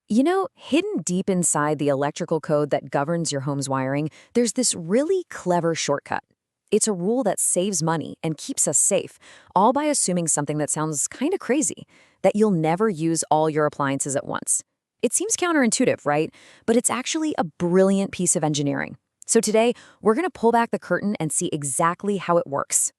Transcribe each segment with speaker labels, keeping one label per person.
Speaker 1: Hidden deep inside the electrical code that governs your home's wiring, there's this really clever shortcut. It's a rule that saves money and keeps us safe, all by assuming something that sounds kind of crazy, that you'll never use all your appliances at once. It seems counterintuitive, right? But it's actually a brilliant piece of engineering. So today, we're going to pull back the curtain and see exactly how it works.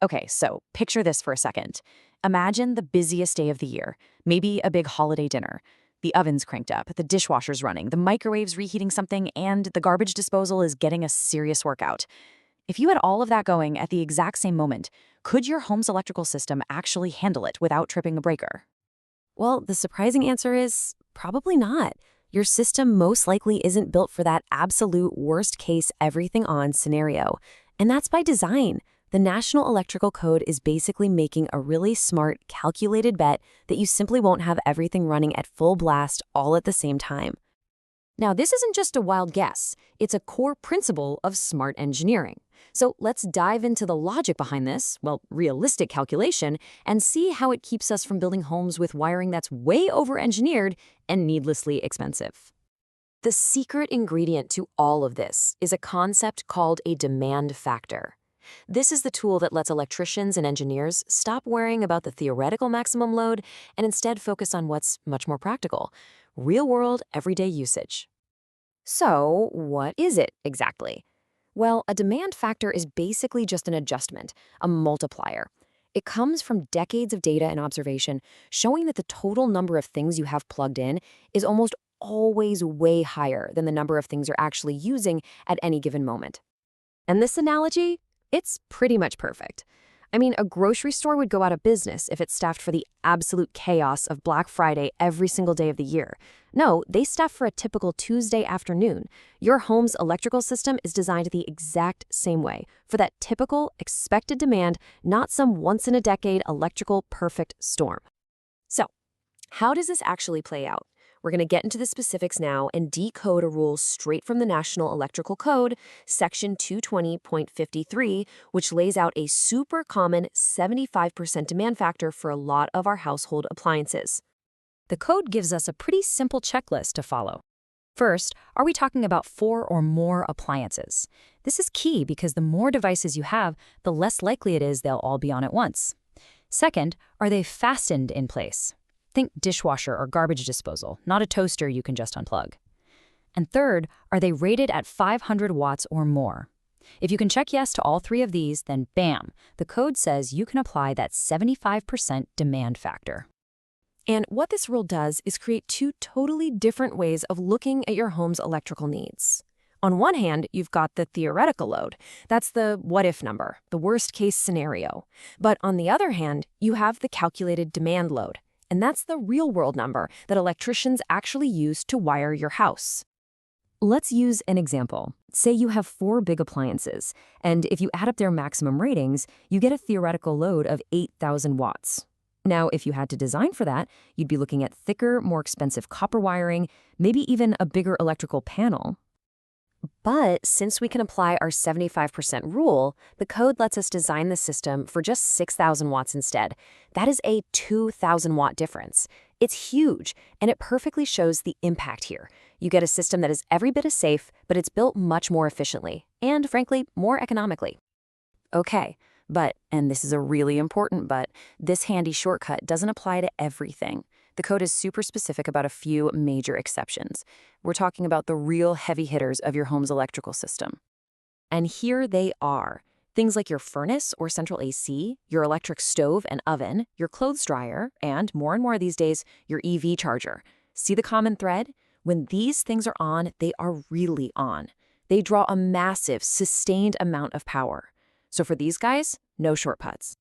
Speaker 2: Okay, so picture this for a second. Imagine the busiest day of the year, maybe a big holiday dinner. The oven's cranked up, the dishwasher's running, the microwave's reheating something, and the garbage disposal is getting a serious workout. If you had all of that going at the exact same moment, could your home's electrical system actually handle it without tripping a breaker?
Speaker 1: Well, the surprising answer is probably not. Your system most likely isn't built for that absolute worst case everything on scenario. And that's by design. The National Electrical Code is basically making a really smart, calculated bet that you simply won't have everything running at full blast all at the same time. Now, this isn't just a wild guess. It's a core principle of smart engineering. So let's dive into the logic behind this, well, realistic calculation, and see how it keeps us from building homes with wiring that's way over-engineered and needlessly expensive. The secret ingredient to all of this is a concept called a demand factor. This is the tool that lets electricians and engineers stop worrying about the theoretical maximum load and instead focus on what's much more practical: real-world, everyday usage. So, what is it exactly? Well, a demand factor is basically just an adjustment, a multiplier. It comes from decades of data and observation showing that the total number of things you have plugged in is almost always way higher than the number of things you're actually using at any given moment. And this analogy? It's pretty much perfect. I mean, a grocery store would go out of business if it staffed for the absolute chaos of Black Friday every single day of the year. No, they staff for a typical Tuesday afternoon. Your home's electrical system is designed the exact same way, for that typical, expected demand, not some once-in-a-decade electrical perfect storm. So, how does this actually play out? We're going to get into the specifics now and decode a rule straight from the National Electrical Code, Section 220.53, which lays out a super common 75% demand factor for a lot of our household appliances. The code gives us a pretty simple checklist to follow. First, are we talking about 4 or more appliances? This is key because the more devices you have, the less likely it is they'll all be on at once. Second, are they fastened in place? Think dishwasher or garbage disposal, not a toaster you can just unplug. And third, are they rated at 500 watts or more? If you can check yes to all 3 of these, then bam, the code says you can apply that 75% demand factor. And what this rule does is create 2 totally different ways of looking at your home's electrical needs. On one hand, you've got the theoretical load. That's the what-if number, the worst-case scenario. But on the other hand, you have the calculated demand load. And that's the real-world number that electricians actually use to wire your house. Let's use an example. Say you have 4 big appliances, and if you add up their maximum ratings, you get a theoretical load of 8,000 watts. Now, if you had to design for that, you'd be looking at thicker, more expensive copper wiring, maybe even a bigger electrical panel. But since we can apply our 75% rule, the code lets us design the system for just 6,000 watts instead. That is a 2,000 watt difference. It's huge, and it perfectly shows the impact here. You get a system that is every bit as safe, but it's built much more efficiently, and frankly, more economically. Okay, but, and this is a really important but, this handy shortcut doesn't apply to everything. The code is super specific about a few major exceptions. We're talking about the real heavy hitters of your home's electrical system. And here they are. Things like your furnace or central AC, your electric stove and oven, your clothes dryer, and more these days, your EV charger. See the common thread? When these things are on, they are really on. They draw a massive, sustained amount of power. So for these guys, no shortcuts.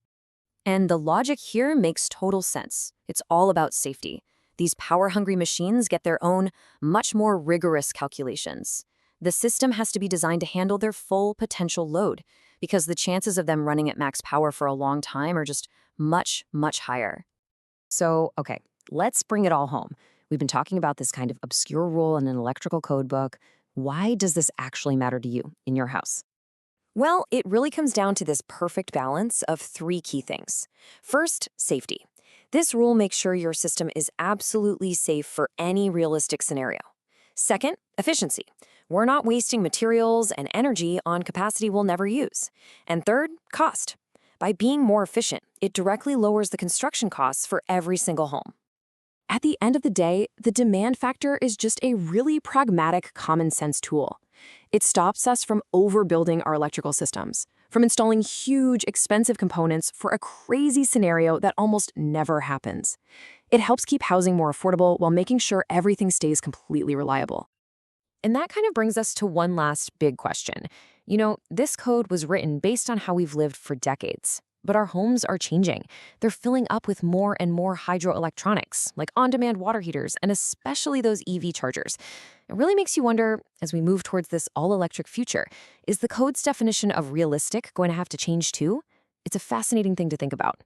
Speaker 1: And the logic here makes total sense. It's all about safety. These power-hungry machines get their own, much more rigorous calculations. The system has to be designed to handle their full potential load, because the chances of them running at max power for a long time are just much higher. So, okay, let's bring it all home. We've been talking about this kind of obscure rule in an electrical code book. Why does this actually matter to you in your house? Well, it really comes down to this perfect balance of 3 key things. First, safety. This rule makes sure your system is absolutely safe for any realistic scenario. Second, efficiency. We're not wasting materials and energy on capacity we'll never use. And third, cost. By being more efficient, it directly lowers the construction costs for every single home. At the end of the day, the demand factor is just a really pragmatic, common sense tool. It stops us from overbuilding our electrical systems, from installing huge, expensive components for a crazy scenario that almost never happens. It helps keep housing more affordable while making sure everything stays completely reliable. And that kind of brings us to one last big question. This code was written based on how we've lived for decades. But our homes are changing. They're filling up with more and more hydroelectronics, like on-demand water heaters, and especially those EV chargers. It really makes you wonder, as we move towards this all-electric future, is the code's definition of realistic going to have to change too? It's a fascinating thing to think about.